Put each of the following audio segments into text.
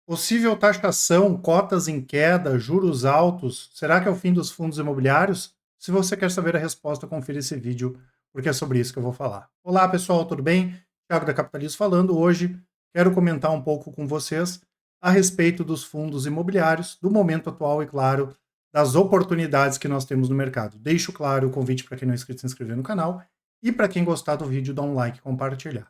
Possível taxação, cotas em queda, juros altos, será que é o fim dos fundos imobiliários? Se você quer saber a resposta, confira esse vídeo, porque é sobre isso que eu vou falar. Olá pessoal, tudo bem? Thiago da Capitalismo falando. Hoje quero comentar um pouco com vocês a respeito dos fundos imobiliários, do momento atual e, claro, das oportunidades que nós temos no mercado. Deixo claro o convite para quem não é inscrito se inscrever no canal e para quem gostar do vídeo, dar um like e compartilhar.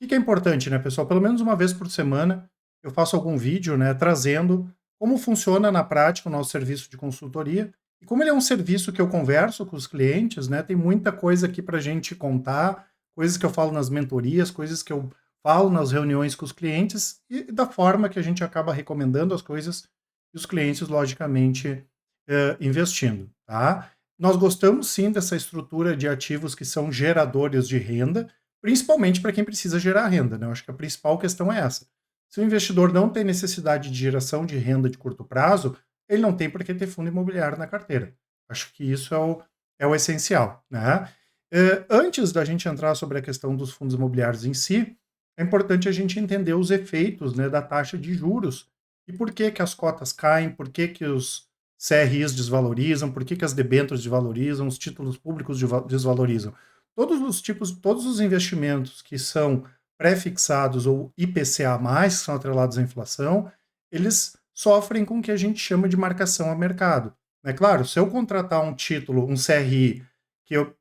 O que é importante, né, pessoal? Pelo menos uma vez por semana eu faço algum vídeo, né, trazendo como funciona na prática o nosso serviço de consultoria. E como ele é um serviço que eu converso com os clientes, né, tem muita coisa aqui para a gente contar, coisas que eu falo nas mentorias, coisas que eu falo nas reuniões com os clientes e da forma que a gente acaba recomendando as coisas e os clientes, logicamente, investindo, tá? Nós gostamos sim dessa estrutura de ativos que são geradores de renda, principalmente para quem precisa gerar renda, né? Eu acho que a principal questão é essa. Se o investidor não tem necessidade de geração de renda de curto prazo, ele não tem por que ter fundo imobiliário na carteira. Acho que isso é o essencial, né? Antes da gente entrar sobre a questão dos fundos imobiliários em si, é importante a gente entender os efeitos, né, da taxa de juros e por que que as cotas caem, por que que os CRIs desvalorizam, por que que as debêntures desvalorizam, os títulos públicos desvalorizam. Todos os tipos, todos os investimentos que são pré-fixados ou IPCA+, que são atrelados à inflação, eles sofrem com o que a gente chama de marcação a mercado. É claro, se eu contratar um título, um CRI,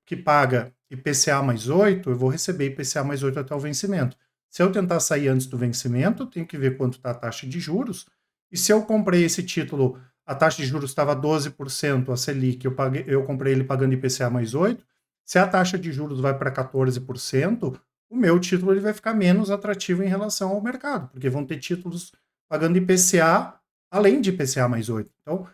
que paga IPCA mais 8, eu vou receber IPCA mais 8 até o vencimento. Se eu tentar sair antes do vencimento, eu tenho que ver quanto está a taxa de juros, e se eu comprei esse título, a taxa de juros estava 12%, a Selic, eu comprei ele pagando IPCA mais 8, se a taxa de juros vai para 14%, o meu título ele vai ficar menos atrativo em relação ao mercado, porque vão ter títulos pagando IPCA além de IPCA mais 8. Então,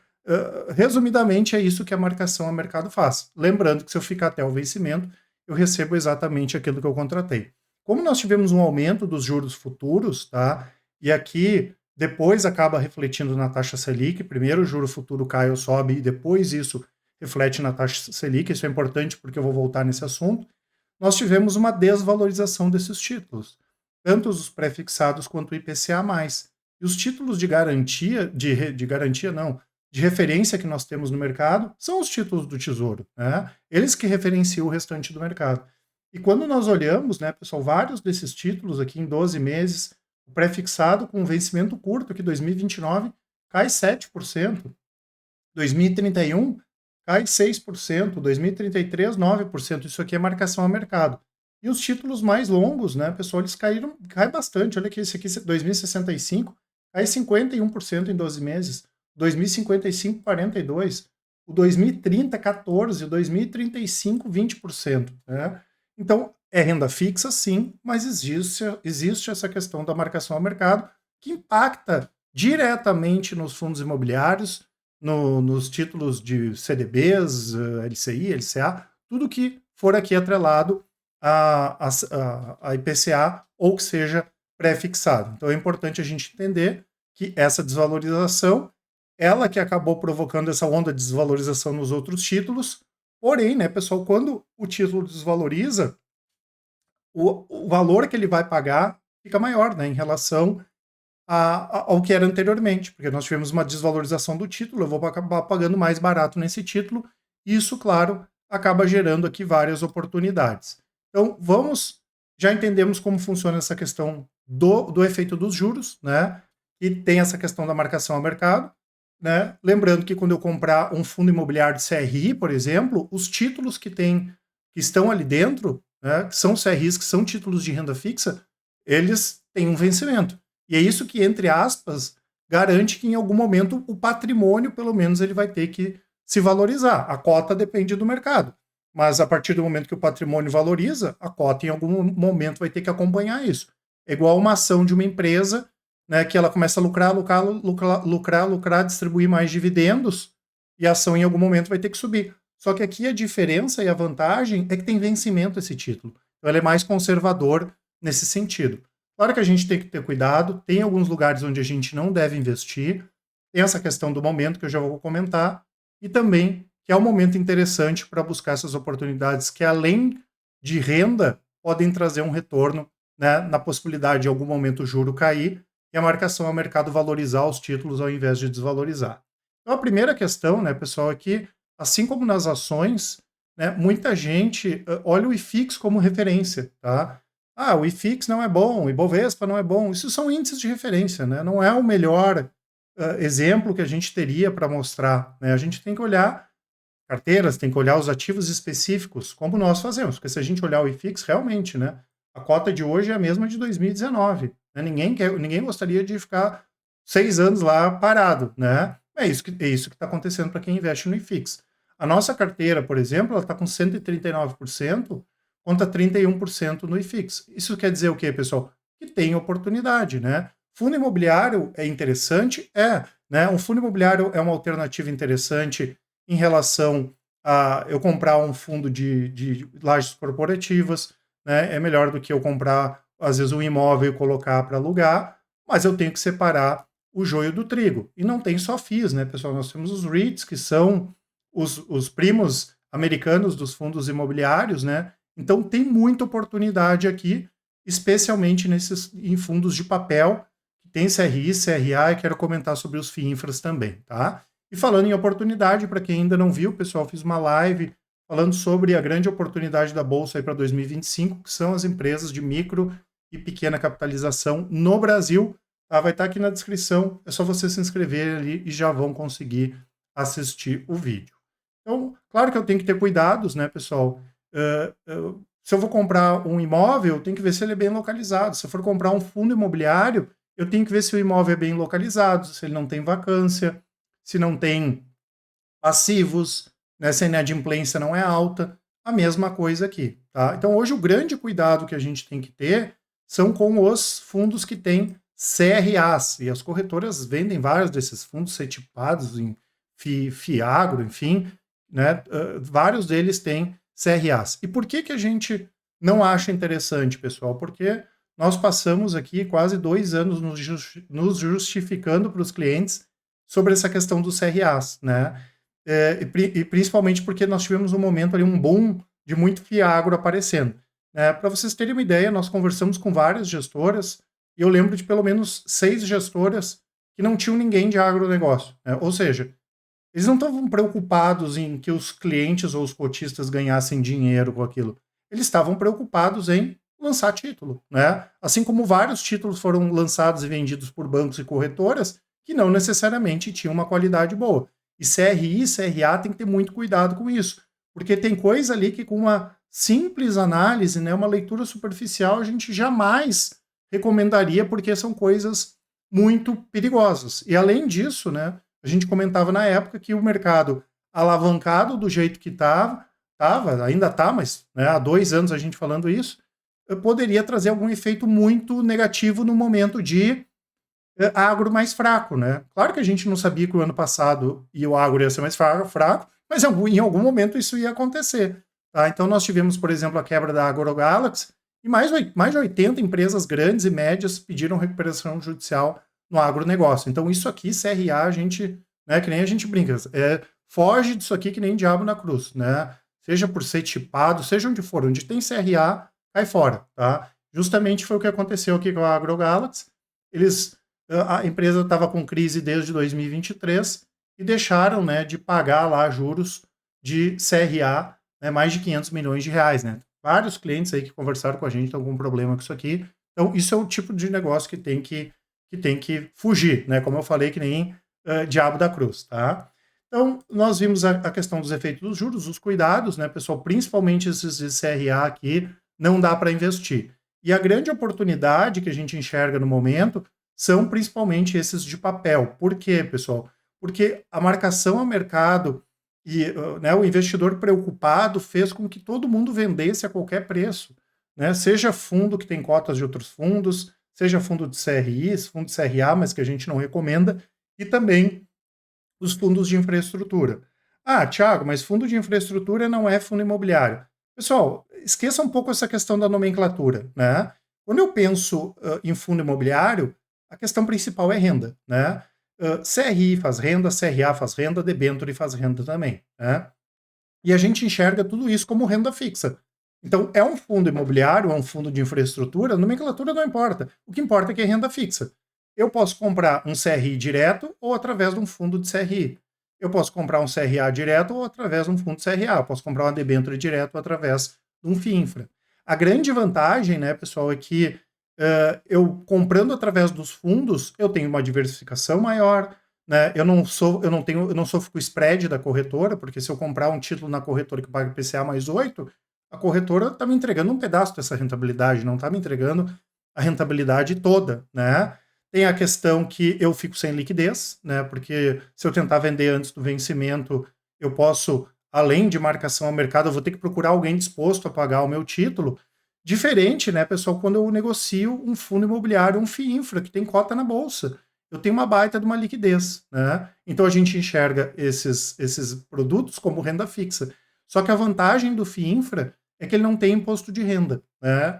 resumidamente, é isso que a marcação a mercado faz. Lembrando que se eu ficar até o vencimento, eu recebo exatamente aquilo que eu contratei. Como nós tivemos um aumento dos juros futuros, tá? E aqui depois acaba refletindo na taxa Selic, primeiro o juro futuro cai ou sobe, e depois isso reflete na taxa Selic, isso é importante porque eu vou voltar nesse assunto. Nós tivemos uma desvalorização desses títulos, tanto os pré-fixados quanto o IPCA+. E os títulos de garantia, de garantia não, de referência que nós temos no mercado, são os títulos do Tesouro, né? Eles que referenciam o restante do mercado. E quando nós olhamos, né, pessoal, vários desses títulos aqui em 12 meses, o pré-fixado com vencimento curto, aqui 2029, cai 7%, 2031 cai 6%, 2033, 9%. Isso aqui é marcação a mercado. E os títulos mais longos, né, pessoal, eles cai bastante. Olha aqui, esse aqui, 2065, cai 51% em 12 meses. 2055, 42%. O 2030, 14%. O 2035, 20%. Né? Então, é renda fixa, sim, mas existe essa questão da marcação a mercado que impacta diretamente nos fundos imobiliários, nos títulos de CDBs, LCI, LCA, tudo que for aqui atrelado a IPCA ou que seja pré-fixado. Então é importante a gente entender que essa desvalorização, ela que acabou provocando essa onda de desvalorização nos outros títulos, porém, né, pessoal, quando o título desvaloriza, o valor que ele vai pagar fica maior, né, em relação ao que era anteriormente, porque nós tivemos uma desvalorização do título, eu vou acabar pagando mais barato nesse título, e isso, claro, acaba gerando aqui várias oportunidades. Então, já entendemos como funciona essa questão do efeito dos juros, né, e tem essa questão da marcação ao mercado, né, lembrando que quando eu comprar um fundo imobiliário de CRI, por exemplo, os títulos que estão ali dentro, né, que são CRIs, que são títulos de renda fixa, eles têm um vencimento. E é isso que, entre aspas, garante que em algum momento o patrimônio, pelo menos, ele vai ter que se valorizar. A cota depende do mercado. Mas a partir do momento que o patrimônio valoriza, a cota em algum momento vai ter que acompanhar isso. É igual uma ação de uma empresa, né, que ela começa a lucrar, distribuir mais dividendos, e a ação em algum momento vai ter que subir. Só que aqui a diferença e a vantagem é que tem vencimento esse título. Então ele é mais conservador nesse sentido. Claro que a gente tem que ter cuidado, tem alguns lugares onde a gente não deve investir, tem essa questão do momento que eu já vou comentar, e também que é um momento interessante para buscar essas oportunidades que, além de renda, podem trazer um retorno, né, na possibilidade de em algum momento o juro cair, e a marcação ao mercado valorizar os títulos ao invés de desvalorizar. Então, a primeira questão, né, pessoal, é que, assim como nas ações, né, muita gente olha o IFIX como referência, tá? Ah, o IFIX não é bom, o Ibovespa não é bom. Isso são índices de referência, né? Não é o melhor exemplo que a gente teria para mostrar, né? A gente tem que olhar carteiras, tem que olhar os ativos específicos, como nós fazemos, porque se a gente olhar o IFIX, realmente, né, a cota de hoje é a mesma de 2019. Né? Ninguém gostaria de ficar 6 anos lá parado, né? É isso que está acontecendo para quem investe no IFIX. A nossa carteira, por exemplo, ela está com 139%, contra 31% no IFIX. Isso quer dizer o quê, pessoal? Que tem oportunidade, né? Fundo imobiliário é interessante? É, né? Um fundo imobiliário é uma alternativa interessante em relação a eu comprar um fundo de lajes corporativas, né? É melhor do que eu comprar, às vezes, um imóvel e colocar para alugar, mas eu tenho que separar o joio do trigo. E não tem só FIIs, né, pessoal? Nós temos os REITs, que são os primos americanos dos fundos imobiliários, né? Então tem muita oportunidade aqui, especialmente em fundos de papel, que tem CRI, CRA, e quero comentar sobre os FIINFRAs também, tá? E falando em oportunidade, para quem ainda não viu, pessoal, fiz uma live falando sobre a grande oportunidade da Bolsa para 2025, que são as empresas de micro e pequena capitalização no Brasil. Tá? Vai estar aqui na descrição, é só você se inscrever ali e já vão conseguir assistir o vídeo. Então, claro que eu tenho que ter cuidados, né, pessoal? Se eu vou comprar um imóvel, eu tenho que ver se ele é bem localizado. Se eu for comprar um fundo imobiliário, eu tenho que ver se o imóvel é bem localizado, se ele não tem vacância, se não tem passivos, né, se a inadimplência não é alta, a mesma coisa aqui. Tá? Então, hoje, o grande cuidado que a gente tem que ter são com os fundos que têm CRAs, e as corretoras vendem vários desses fundos certificados em FIAGRO, enfim, né, vários deles têm CRAs. E por que a gente não acha interessante, pessoal? Porque nós passamos aqui quase 2 anos nos justificando para os clientes sobre essa questão dos CRAs, né? E principalmente porque nós tivemos um momento ali, um boom de muito FIAGRO aparecendo. Para vocês terem uma ideia, nós conversamos com várias gestoras, e eu lembro de pelo menos 6 gestoras que não tinham ninguém de agronegócio. Né? Ou seja, eles não estavam preocupados em que os clientes ou os cotistas ganhassem dinheiro com aquilo. Eles estavam preocupados em lançar título, né? Assim como vários títulos foram lançados e vendidos por bancos e corretoras que não necessariamente tinham uma qualidade boa. E CRI e CRA tem que ter muito cuidado com isso, porque tem coisa ali que com uma simples análise, né, uma leitura superficial, a gente jamais recomendaria, porque são coisas muito perigosas. E além disso, né, a gente comentava na época que o mercado alavancado do jeito que ainda está, mas né, há 2 anos a gente falando isso, poderia trazer algum efeito muito negativo no momento de agro mais fraco, né? Claro que a gente não sabia que o ano passado o agro ia ser mais fraco, mas em algum momento isso ia acontecer. Tá? Então nós tivemos, por exemplo, a quebra da AgroGalaxy, e mais de 80 empresas grandes e médias pediram recuperação judicial no agronegócio. Então isso aqui, CRA, a gente, né, que nem a gente brinca, foge disso aqui que nem diabo na cruz, né? Seja por ser tipado, seja onde for, onde tem CRA, cai fora, tá? Justamente foi o que aconteceu aqui com a AgroGalaxy. A empresa estava com crise desde 2023 e deixaram, né, de pagar lá juros de CRA, né, mais de 500 milhões de reais, né? Vários clientes aí que conversaram com a gente estão com problema com isso aqui. Então, isso é o tipo de negócio que tem que fugir, né? Como eu falei, que nem diabo da cruz, tá? Então, nós vimos a questão dos efeitos dos juros, os cuidados, né, pessoal? Principalmente esses de CRA aqui, não dá para investir. E a grande oportunidade que a gente enxerga no momento são principalmente esses de papel. Por quê, pessoal? Porque a marcação ao mercado e né, o investidor preocupado fez com que todo mundo vendesse a qualquer preço. Né? Seja fundo que tem cotas de outros fundos, seja fundo de CRI, fundo de CRA, mas que a gente não recomenda, e também os fundos de infraestrutura. Ah, Thiago, mas fundo de infraestrutura não é fundo imobiliário. Pessoal, esqueça um pouco essa questão da nomenclatura. Né? Quando eu penso em fundo imobiliário, a questão principal é renda, né? CRI faz renda, CRA faz renda, debênture faz renda também, né? E a gente enxerga tudo isso como renda fixa. Então, é um fundo imobiliário, é um fundo de infraestrutura, a nomenclatura não importa. O que importa é que é renda fixa. Eu posso comprar um CRI direto ou através de um fundo de CRI. Eu posso comprar um CRA direto ou através de um fundo de CRA. Eu posso comprar uma debênture direto ou através de um FIINFRA. A grande vantagem, né, pessoal, é que eu comprando através dos fundos, eu tenho uma diversificação maior, né? Eu não sofro com o spread da corretora, porque se eu comprar um título na corretora que paga IPCA mais 8, a corretora está me entregando um pedaço dessa rentabilidade, não está me entregando a rentabilidade toda, né? Tem a questão que eu fico sem liquidez, né? Porque se eu tentar vender antes do vencimento, eu posso, além de marcação ao mercado, eu vou ter que procurar alguém disposto a pagar o meu título. Diferente, né, pessoal, quando eu negocio um fundo imobiliário, um FIINFRA, que tem cota na bolsa. Eu tenho uma baita de uma liquidez, né? Então a gente enxerga esses produtos como renda fixa. Só que a vantagem do FIINFRA é que ele não tem imposto de renda, né?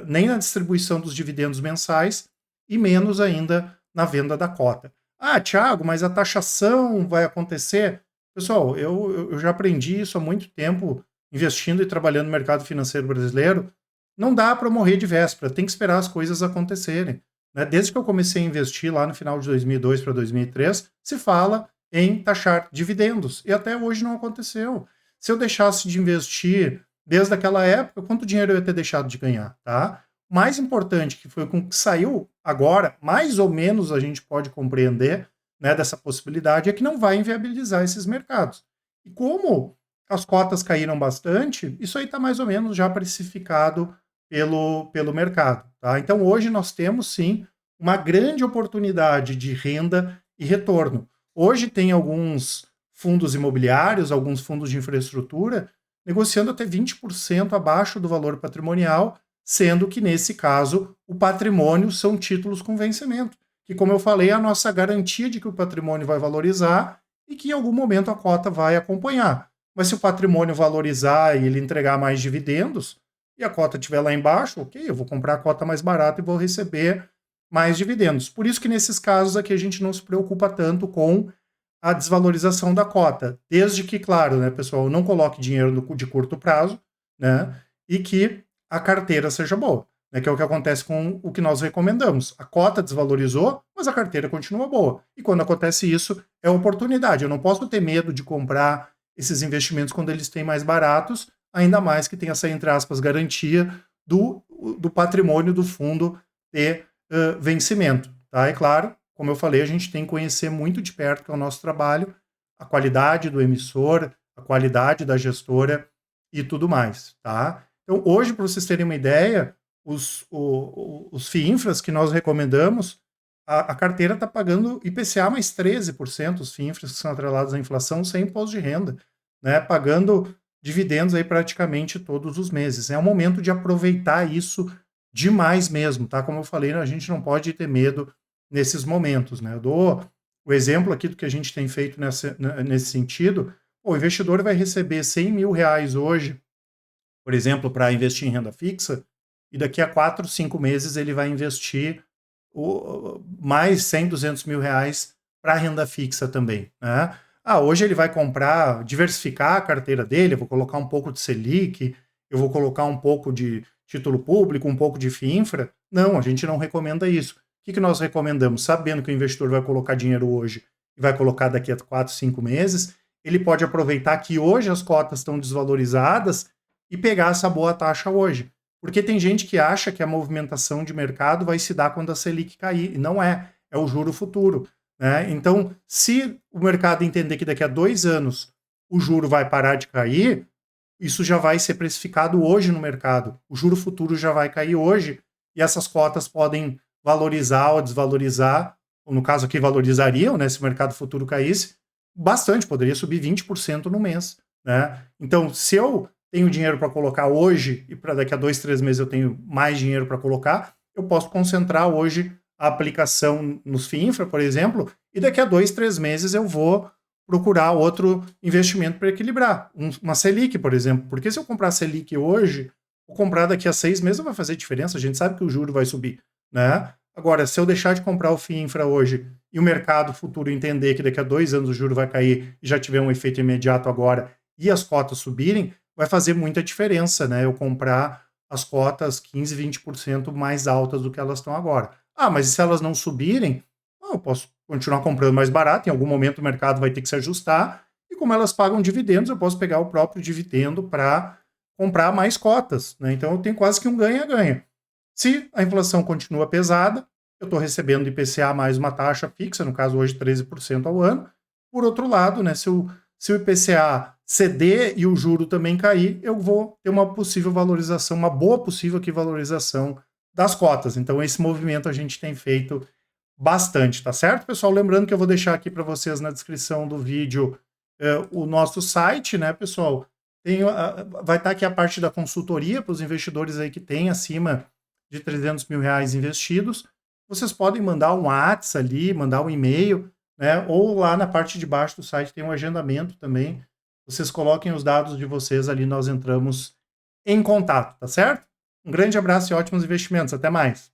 Nem na distribuição dos dividendos mensais e menos ainda na venda da cota. Ah, Thiago, mas a taxação vai acontecer? Pessoal, eu já aprendi isso há muito tempo, investindo e trabalhando no mercado financeiro brasileiro. Não dá para morrer de véspera, tem que esperar as coisas acontecerem. Né? Desde que eu comecei a investir lá no final de 2002 para 2003, se fala em taxar dividendos, e até hoje não aconteceu. Se eu deixasse de investir desde aquela época, quanto dinheiro eu ia ter deixado de ganhar, tá? O mais importante, que foi com o que saiu agora, mais ou menos a gente pode compreender, né, dessa possibilidade, é que não vai inviabilizar esses mercados. E como as cotas caíram bastante, isso aí está mais ou menos já precificado pelo mercado. Tá? Então, hoje nós temos, sim, uma grande oportunidade de renda e retorno. Hoje tem alguns fundos imobiliários, alguns fundos de infraestrutura, negociando até 20% abaixo do valor patrimonial, sendo que, nesse caso, o patrimônio são títulos com vencimento, que, como eu falei, é a nossa garantia de que o patrimônio vai valorizar e que, em algum momento, a cota vai acompanhar. Mas se o patrimônio valorizar e ele entregar mais dividendos, e a cota estiver lá embaixo, ok, eu vou comprar a cota mais barata e vou receber mais dividendos. Por isso que nesses casos aqui a gente não se preocupa tanto com a desvalorização da cota, desde que, claro, né, pessoal, não coloque dinheiro de curto prazo, né, e que a carteira seja boa, né, que é o que acontece com o que nós recomendamos. A cota desvalorizou, mas a carteira continua boa. E quando acontece isso, é oportunidade. Eu não posso ter medo de comprar esses investimentos quando eles têm mais baratos, ainda mais que tem essa, entre aspas, garantia do patrimônio do fundo ter vencimento. Tá? É claro, como eu falei, a gente tem que conhecer muito de perto, que é o nosso trabalho, a qualidade do emissor, a qualidade da gestora e tudo mais. Tá? Então, hoje, para vocês terem uma ideia, os FIINFRAs que nós recomendamos, a carteira está pagando IPCA mais 13%, os FIINFRAs que são atrelados à inflação, sem imposto de renda, né? Pagando dividendos aí praticamente todos os meses. É um momento de aproveitar isso demais mesmo, tá? Como eu falei, a gente não pode ter medo nesses momentos, né? Eu dou o exemplo aqui do que a gente tem feito nesse sentido. O investidor vai receber 100 mil reais hoje, por exemplo, para investir em renda fixa, e daqui a 4, 5 meses ele vai investir mais 100, 200 mil reais para renda fixa também, né? Hoje ele vai comprar, diversificar a carteira dele, eu vou colocar um pouco de Selic, eu vou colocar um pouco de título público, um pouco de FIINFRA. Não, a gente não recomenda isso. O que nós recomendamos? Sabendo que o investidor vai colocar dinheiro hoje e vai colocar daqui a 4, 5 meses, ele pode aproveitar que hoje as cotas estão desvalorizadas e pegar essa boa taxa hoje. Porque tem gente que acha que a movimentação de mercado vai se dar quando a Selic cair, e não é. É o juro futuro. Né? Então, se o mercado entender que daqui a 2 anos o juro vai parar de cair, isso já vai ser precificado hoje no mercado. O juro futuro já vai cair hoje e essas cotas podem valorizar ou desvalorizar, ou no caso aqui valorizariam, né, se o mercado futuro caísse, bastante, poderia subir 20% no mês. Né? Então, se eu tenho dinheiro para colocar hoje e para daqui a 2, 3 meses eu tenho mais dinheiro para colocar, eu posso concentrar hoje a aplicação nos FIINFRA, por exemplo, e daqui a 2, 3 meses eu vou procurar outro investimento para equilibrar. Uma Selic, por exemplo. Porque se eu comprar Selic hoje, ou comprar daqui a 6 meses, não vai fazer diferença. A gente sabe que o juro vai subir. Né? Agora, se eu deixar de comprar o FIINFRA hoje e o mercado futuro entender que daqui a 2 anos o juro vai cair e já tiver um efeito imediato agora e as cotas subirem, vai fazer muita diferença, né? Eu comprar as cotas 15, 20% mais altas do que elas estão agora. Ah, mas e se elas não subirem? Eu posso continuar comprando mais barato, em algum momento o mercado vai ter que se ajustar, e como elas pagam dividendos, eu posso pegar o próprio dividendo para comprar mais cotas, né? Então eu tenho quase que um ganha-ganha. Se a inflação continua pesada, eu estou recebendo IPCA mais uma taxa fixa, no caso hoje 13% ao ano. Por outro lado, né, se o IPCA ceder e o juro também cair, eu vou ter uma possível valorização, uma boa possível aqui valorização das cotas. Então esse movimento a gente tem feito bastante, tá certo, pessoal? Lembrando que eu vou deixar aqui para vocês na descrição do vídeo o nosso site, né, pessoal? Vai estar aqui a parte da consultoria para os investidores aí que têm acima de 300 mil reais investidos. Vocês podem mandar um WhatsApp ali, mandar um e-mail, né? Ou lá na parte de baixo do site tem um agendamento também. Vocês coloquem os dados de vocês ali, nós entramos em contato, tá certo? Um grande abraço e ótimos investimentos. Até mais.